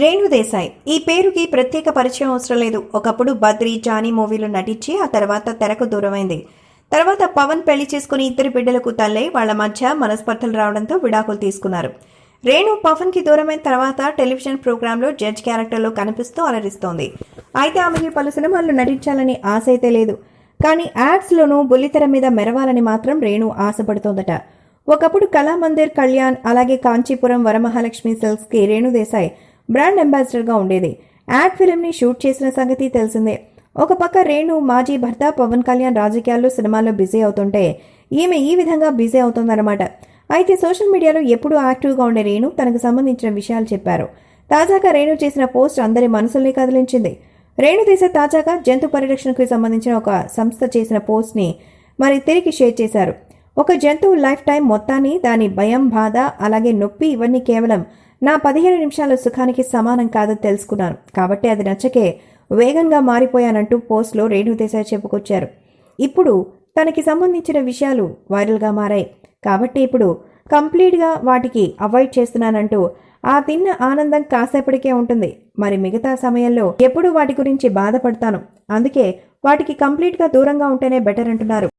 రేణు దేశాయ్ ఈ పేరుకి ప్రత్యేక పరిచయం అవసరం లేదు. ఒకప్పుడు బద్రి, జానీ మూవీలో నటించి ఆ తర్వాత తెరకు దూరమైంది. తర్వాత పవన్ పెళ్లి చేసుకుని ఇద్దరు బిడ్డలకు తల్లై వాళ్ల మధ్య మనస్పర్ధలు రావడంతో విడాకులు తీసుకున్నారు. రేణు పవన్ కి దూరమైన తర్వాత టెలివిజన్ ప్రోగ్రాంలో జడ్జ్ క్యారెక్టర్లో కనిపిస్తూ అలరిస్తోంది. అయితే ఆమెకి పలు సినిమాల్లో నటించాలని ఆశ అయితే లేదు. కానీ యాడ్స్ లోనూ బుల్లితెర మీద మెరవాలని మాత్రం రేణు ఆశపడుతోందట. ఒకప్పుడు కళామందిర్, కళ్యాణ్, అలాగే కాంచీపురం వరమహాలక్ష్మి సిల్క్స్ కి రేణు దేశాయ్ బ్రాండ్ అంబాసిడర్ గా ఉండేది. యాడ్ ఫిల్మ్ ని షూట్ చేసిన సంగతి తెలిసిందే. ఒక పక్క రేణు మాజీ భర్త పవన్ కళ్యాణ్ రాజకీయాల్లో, సినిమాల్లో బిజీ అవుతుంటే ఈమె ఈ విధంగా బిజీ అవుతోందన్నమాట. అయితే సోషల్ మీడియాలో ఎప్పుడూ యాక్టివ్గా ఉండే రేణు తనకు సంబంధించిన విషయాలు చెప్పారు. తాజాగా రేణు చేసిన పోస్ట్ అందరి మనసుల్ని కదిలించింది. రేణు దేశాయ్ తాజాగా జంతు పరిరక్షణకు సంబంధించిన ఒక సంస్థ చేసిన పోస్ట్ ని తిరిగి షేర్ చేశారు. ఒక జంతువు లైఫ్ టైం మొత్తాన్ని, దాని భయం, బాధ, అలాగే నొప్పి ఇవన్నీ కేవలం నా 15 నిమిషాల సుఖానికి సమానం కాదని తెలుసుకున్నాను. కాబట్టి అది నచ్చకే వేగంగా మారిపోయానంటూ పోస్ట్లో రేణు దేశాయ్ చెప్పుకొచ్చారు. ఇప్పుడు తనకి సంబంధించిన విషయాలు వైరల్గా మారాయి. కాబట్టి ఇప్పుడు కంప్లీట్గా వాటికి అవాయిడ్ చేస్తున్నానంటూ ఆ తిన్న ఆనందం కాసేపటికే ఉంటుంది. మరి మిగతా సమయంలో ఎప్పుడు వాటి గురించి బాధపడతాను. అందుకే వాటికి కంప్లీట్గా దూరంగా ఉంటేనే బెటర్ అంటున్నారు.